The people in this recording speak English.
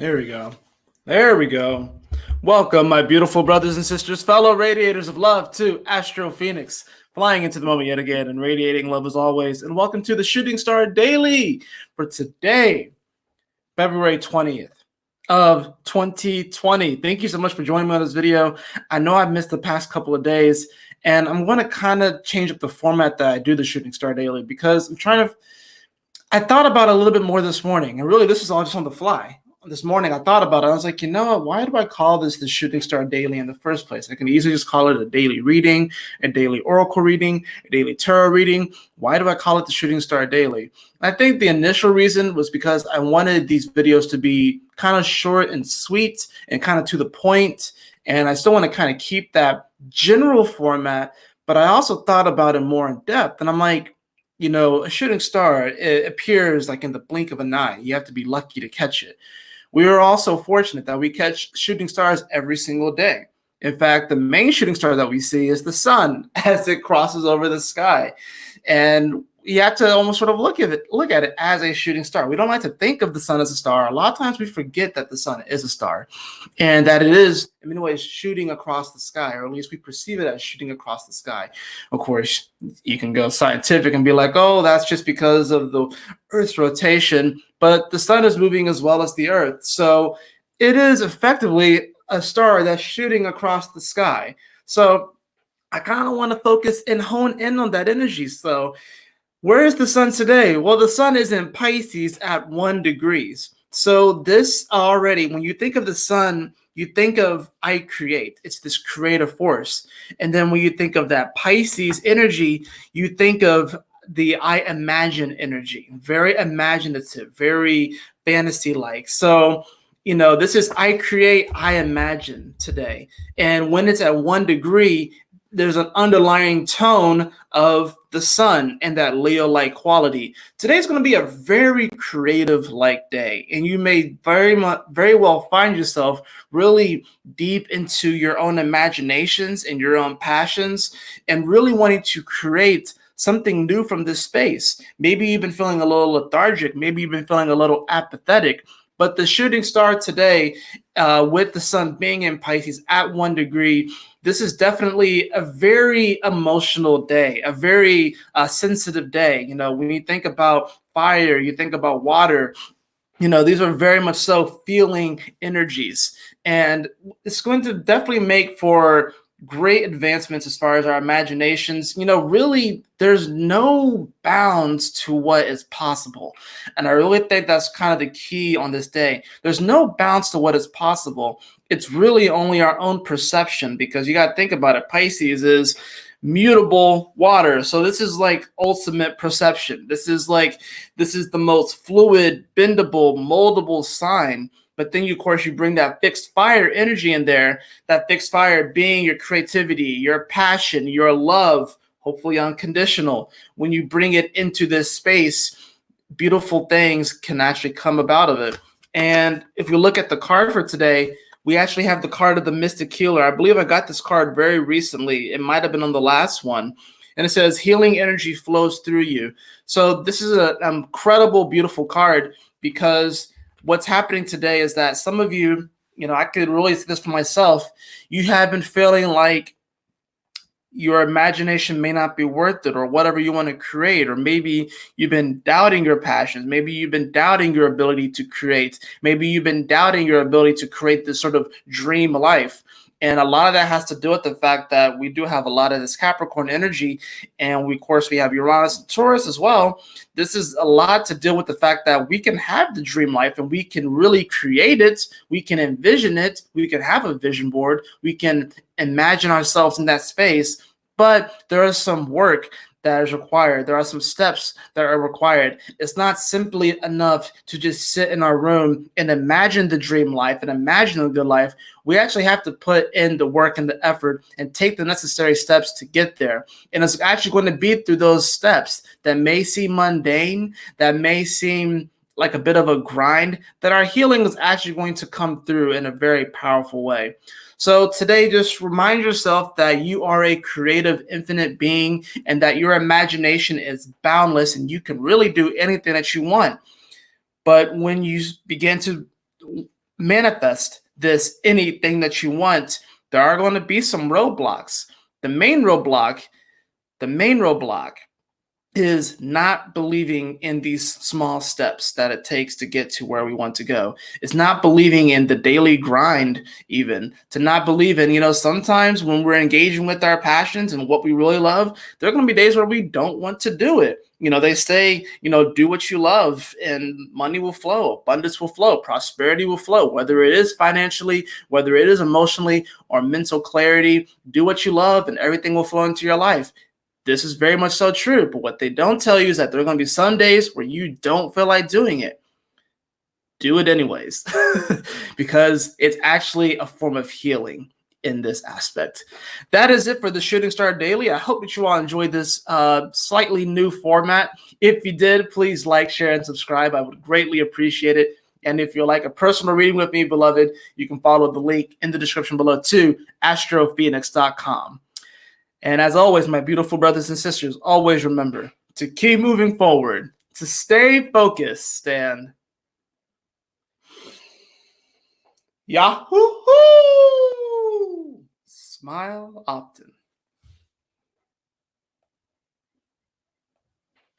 There we go. There we go. Welcome, my beautiful brothers and sisters, fellow radiators of love, to Astro Fenixx, flying into the moment yet again and radiating love as always. And welcome to the Shooting Star Daily for today, February 20th of 2020. Thank you so much for joining me on this video. I know I've missed the past couple of days, and I'm going to kind of change up the format that I do the Shooting Star Daily because I thought about it a little bit more this morning, and really this is all just on the fly. This morning I thought about it. I was like, you know what? Why do I call this the Shooting Star Daily in the first place? I can easily just call it a daily reading, a daily oracle reading, a daily tarot reading. Why do I call it the Shooting Star Daily? I think the initial reason was because I wanted these videos to be kind of short and sweet and kind of to the point. And I still want to kind of keep that general format, but I also thought about it more in depth. And I'm like, you know, a shooting star, it appears like in the blink of an eye. You have to be lucky to catch it. We are also fortunate that we catch shooting stars every single day. In fact, the main shooting star that we see is the sun as it crosses over the sky. And you have to almost sort of look at it as a shooting star. We don't like to think of the sun as a star. A lot of times we forget that the sun is a star and that it is, in many ways, shooting across the sky, or at least we perceive it as shooting across the sky. Of course, you can go scientific and be like, oh, that's just because of the Earth's rotation, but the sun is moving as well as the Earth. So it is effectively a star that's shooting across the sky. So I kind of want to focus and hone in on that energy. So where is the sun today? Well, the sun is in Pisces at 1 degrees. So this already, when you think of the sun, you think of I create. It's this creative force. And then when you think of that Pisces energy, you think of the I imagine energy. Very imaginative, very fantasy-like. So, you know, this is I create, I imagine today. And when it's at 1 degree, there's an underlying tone of the sun and that Leo-like quality. Today's going to be a very creative-like day, and you may very well find yourself really deep into your own imaginations and your own passions, and really wanting to create something new from this space. Maybe you've been feeling a little lethargic. Maybe you've been feeling a little apathetic. But the shooting star today, with the sun being in Pisces at 1 degree, this is definitely a very emotional day, a very sensitive day. You know, when you think about fire, you think about water, you know, these are very much so feeling energies. And it's going to definitely make for great advancements as far as our imaginations. You know, really, there's no bounds to what is possible. And I really think that's kind of the key on this day. There's no bounds to what is possible. It's really only our own perception, because you got to think about it. Pisces is mutable water. So this is like ultimate perception. This is the most fluid, bendable, moldable sign. But then, of course, you bring that fixed fire energy in there, that fixed fire being your creativity, your passion, your love, hopefully unconditional. When you bring it into this space, beautiful things can actually come about of it. And if you look at the card for today, we actually have the card of the Mystic Healer. I believe I got this card very recently. It might have been on the last one. And it says, healing energy flows through you. So this is an incredible, beautiful card, because what's happening today is that some of you, you know, I could really see this for myself, you have been feeling like your imagination may not be worth it, or whatever you want to create, or maybe you've been doubting your passions, maybe you've been doubting your ability to create, maybe you've been doubting your ability to create this sort of dream life. And a lot of that has to do with the fact that we do have a lot of this Capricorn energy, and we, of course, we have Uranus and Taurus as well. This is a lot to deal with the fact that we can have the dream life and we can really create it. We can envision it. We can have a vision board. We can imagine ourselves in that space. But there is some work that is required. There are some steps that are required. It's not simply enough to just sit in our room and imagine the dream life and imagine the good life. We actually have to put in the work and the effort and take the necessary steps to get there. And it's actually going to be through those steps that may seem mundane, that may seem like a bit of a grind, that our healing is actually going to come through in a very powerful way. So today, just remind yourself that you are a creative, infinite being, and that your imagination is boundless and you can really do anything that you want. But when you begin to manifest anything that you want, there are going to be some roadblocks. The main roadblock is not believing in these small steps that it takes to get to where we want to go. It's not believing in the daily grind, even to not believe in, sometimes when we're engaging with our passions and what we really love, there are going to be days where we don't want to do it. They say, do what you love and money will flow, abundance will flow, prosperity will flow, whether it is financially, whether it is emotionally or mental clarity, do what you love and everything will flow into your life. This is very much so true, but what they don't tell you is that there are going to be some days where you don't feel like doing it. Do it anyways, because it's actually a form of healing in this aspect. That is it for the Shooting Star Daily. I hope that you all enjoyed this slightly new format. If you did, please like, share, and subscribe. I would greatly appreciate it. And if you'd like a personal reading with me, beloved, you can follow the link in the description below to astrofenixx.com. And as always, my beautiful brothers and sisters, always remember to keep moving forward, to stay focused, and Yahoo! Smile often.